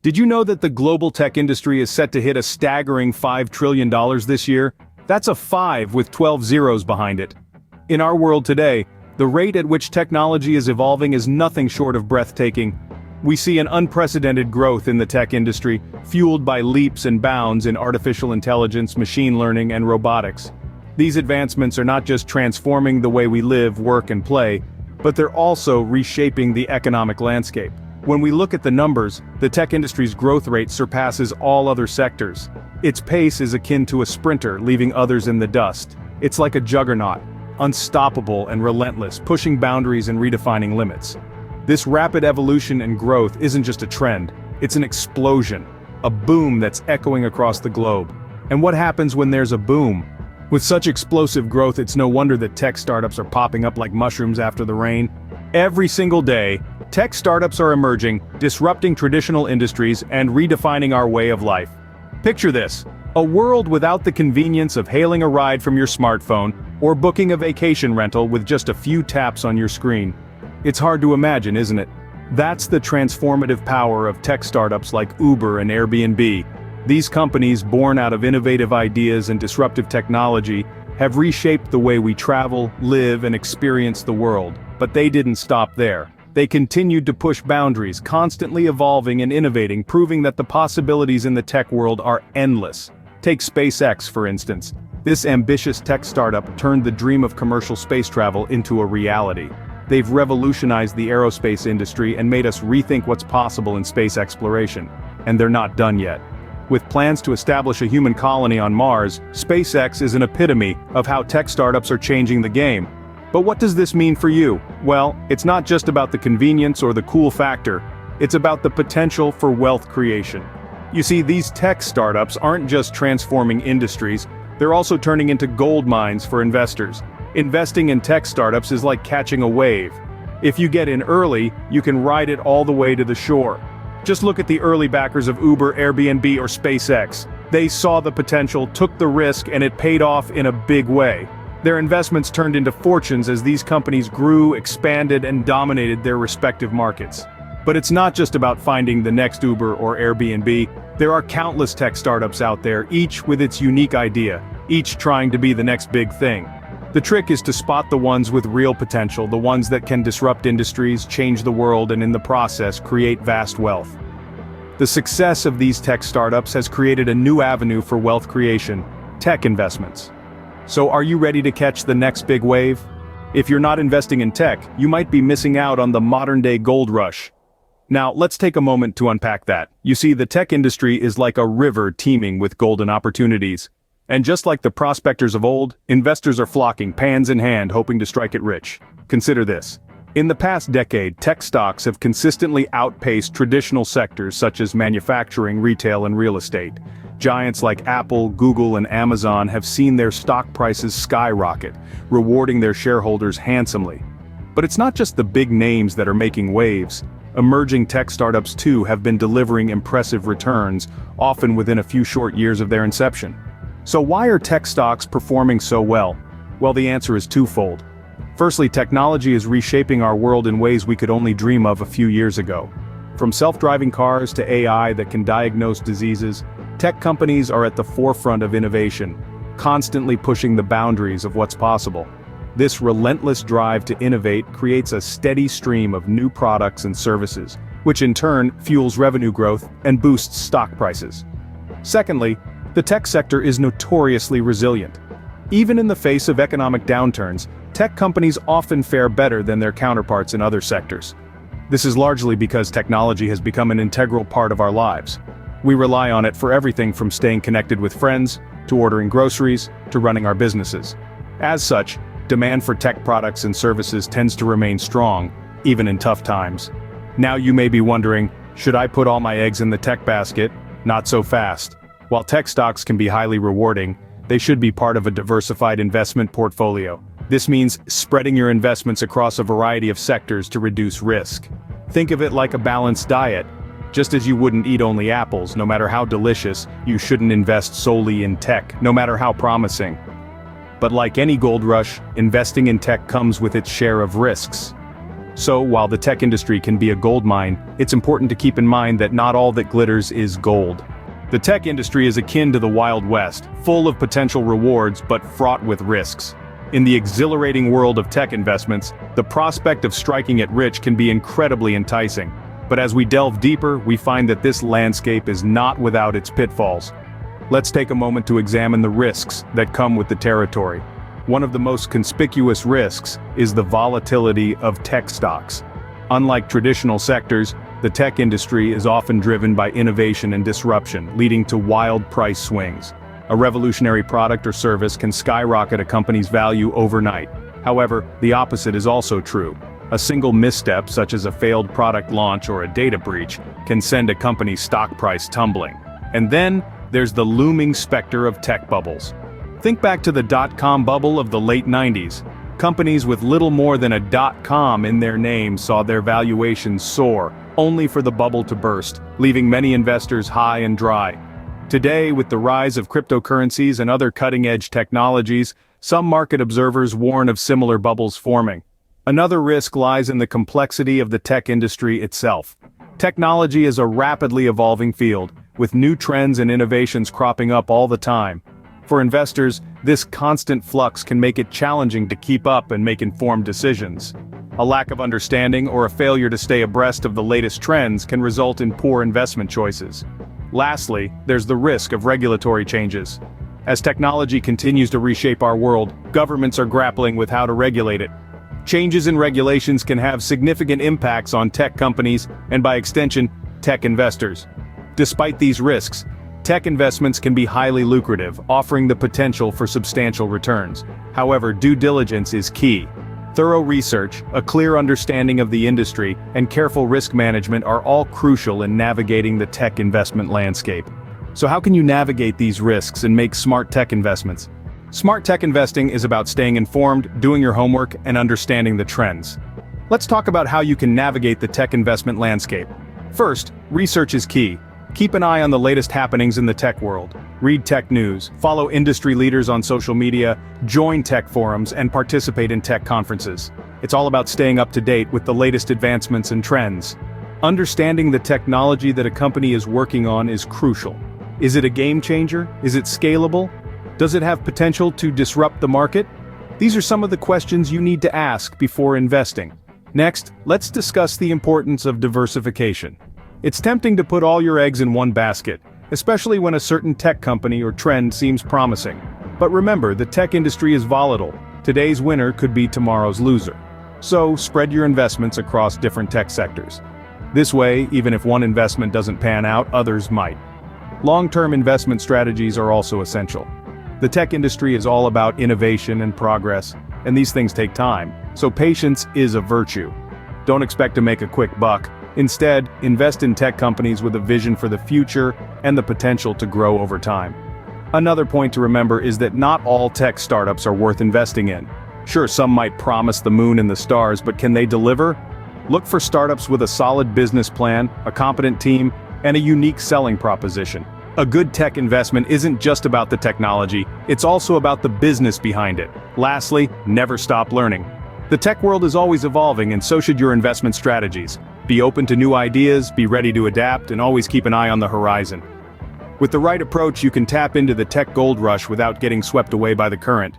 Did you know that the global tech industry is set to hit a staggering $5 trillion this year? That's a 5 with 12 zeros behind it. In our world today, the rate at which technology is evolving is nothing short of breathtaking. We see an unprecedented growth in the tech industry, fueled by leaps and bounds in artificial intelligence, machine learning, and robotics. These advancements are not just transforming the way we live, work, and play, but they're also reshaping the economic landscape. When we look at the numbers, the tech industry's growth rate surpasses all other sectors. Its pace is akin to a sprinter, leaving others in the dust. It's like a juggernaut, unstoppable and relentless, pushing boundaries and redefining limits. This rapid evolution and growth isn't just a trend, it's an explosion, a boom that's echoing across the globe. And what happens when there's a boom? With such explosive growth, it's no wonder that tech startups are popping up like mushrooms after the rain. Every single day, tech startups are emerging, disrupting traditional industries and redefining our way of life. Picture this: a world without the convenience of hailing a ride from your smartphone or booking a vacation rental with just a few taps on your screen. It's hard to imagine, isn't it? That's the transformative power of tech startups like Uber and Airbnb. These companies, born out of innovative ideas and disruptive technology, have reshaped the way we travel, live, and experience the world. But they didn't stop there. They continued to push boundaries, constantly evolving and innovating, proving that the possibilities in the tech world are endless. Take SpaceX, for instance. This ambitious tech startup turned the dream of commercial space travel into a reality. They've revolutionized the aerospace industry and made us rethink what's possible in space exploration. And they're not done yet. With plans to establish a human colony on Mars, SpaceX is an epitome of how tech startups are changing the game. But what does this mean for you? Well, it's not just about the convenience or the cool factor, it's about the potential for wealth creation. You see, these tech startups aren't just transforming industries, they're also turning into gold mines for investors. Investing in tech startups is like catching a wave. If you get in early, you can ride it all the way to the shore. Just look at the early backers of Uber, Airbnb, or SpaceX. They saw the potential, took the risk, and it paid off in a big way. Their investments turned into fortunes as these companies grew, expanded, and dominated their respective markets. But it's not just about finding the next Uber or Airbnb. There are countless tech startups out there, each with its unique idea, each trying to be the next big thing. The trick is to spot the ones with real potential, the ones that can disrupt industries, change the world, and in the process create vast wealth. The success of these tech startups has created a new avenue for wealth creation: tech investments. So are you ready to catch the next big wave? If you're not investing in tech, you might be missing out on the modern-day gold rush. Now, let's take a moment to unpack that. You see, the tech industry is like a river teeming with golden opportunities. And just like the prospectors of old, investors are flocking, pans in hand, hoping to strike it rich. Consider this. In the past decade, tech stocks have consistently outpaced traditional sectors such as manufacturing, retail, and real estate. Giants like Apple, Google, and Amazon have seen their stock prices skyrocket, rewarding their shareholders handsomely. But it's not just the big names that are making waves. Emerging tech startups too have been delivering impressive returns, often within a few short years of their inception. So why are tech stocks performing so well? Well, the answer is twofold. Firstly, technology is reshaping our world in ways we could only dream of a few years ago. From self-driving cars to AI that can diagnose diseases, tech companies are at the forefront of innovation, constantly pushing the boundaries of what's possible. This relentless drive to innovate creates a steady stream of new products and services, which in turn fuels revenue growth and boosts stock prices. Secondly, the tech sector is notoriously resilient. Even in the face of economic downturns, tech companies often fare better than their counterparts in other sectors. This is largely because technology has become an integral part of our lives. We rely on it for everything from staying connected with friends, to ordering groceries, to running our businesses. As such, demand for tech products and services tends to remain strong, even in tough times. Now you may be wondering, should I put all my eggs in the tech basket? Not so fast. While tech stocks can be highly rewarding, they should be part of a diversified investment portfolio. This means spreading your investments across a variety of sectors to reduce risk. Think of it like a balanced diet. Just as you wouldn't eat only apples, no matter how delicious, you shouldn't invest solely in tech, no matter how promising. But like any gold rush, investing in tech comes with its share of risks. So, while the tech industry can be a goldmine, it's important to keep in mind that not all that glitters is gold. The tech industry is akin to the Wild West, full of potential rewards but fraught with risks. In the exhilarating world of tech investments, the prospect of striking it rich can be incredibly enticing. But as we delve deeper, we find that this landscape is not without its pitfalls. Let's take a moment to examine the risks that come with the territory. One of the most conspicuous risks is the volatility of tech stocks. Unlike traditional sectors, the tech industry is often driven by innovation and disruption, leading to wild price swings. A revolutionary product or service can skyrocket a company's value overnight. However, the opposite is also true. A single misstep, such as a failed product launch or a data breach, can send a company's stock price tumbling. And then, there's the looming specter of tech bubbles. Think back to the dot-com bubble of the late 90s. Companies with little more than a dot-com in their name saw their valuations soar, only for the bubble to burst, leaving many investors high and dry. Today, with the rise of cryptocurrencies and other cutting-edge technologies, some market observers warn of similar bubbles forming. Another risk lies in the complexity of the tech industry itself. Technology is a rapidly evolving field, with new trends and innovations cropping up all the time. For investors, this constant flux can make it challenging to keep up and make informed decisions. A lack of understanding or a failure to stay abreast of the latest trends can result in poor investment choices. Lastly, there's the risk of regulatory changes. As technology continues to reshape our world, governments are grappling with how to regulate it. Changes in regulations can have significant impacts on tech companies and, by extension, tech investors. Despite these risks, tech investments can be highly lucrative, offering the potential for substantial returns. However, due diligence is key. Thorough research, a clear understanding of the industry, and careful risk management are all crucial in navigating the tech investment landscape. So how can you navigate these risks and make smart tech investments? Smart tech investing is about staying informed, doing your homework, and understanding the trends. Let's talk about how you can navigate the tech investment landscape. First, research is key. Keep an eye on the latest happenings in the tech world. Read tech news, follow industry leaders on social media, join tech forums, and participate in tech conferences. It's all about staying up to date with the latest advancements and trends. Understanding the technology that a company is working on is crucial. Is it a game changer? Is it scalable? Does it have potential to disrupt the market? These are some of the questions you need to ask before investing. Next, let's discuss the importance of diversification. It's tempting to put all your eggs in one basket, especially when a certain tech company or trend seems promising. But remember, the tech industry is volatile. Today's winner could be tomorrow's loser. So, spread your investments across different tech sectors. This way, even if one investment doesn't pan out, others might. Long-term investment strategies are also essential. The tech industry is all about innovation and progress, and these things take time, so patience is a virtue. Don't expect to make a quick buck. Instead, invest in tech companies with a vision for the future and the potential to grow over time. Another point to remember is that not all tech startups are worth investing in. Sure, some might promise the moon and the stars, but can they deliver? Look for startups with a solid business plan, a competent team, and a unique selling proposition. A good tech investment isn't just about the technology, it's also about the business behind it. Lastly, never stop learning. The tech world is always evolving, and so should your investment strategies. Be open to new ideas, be ready to adapt, and always keep an eye on the horizon. With the right approach, you can tap into the tech gold rush without getting swept away by the current.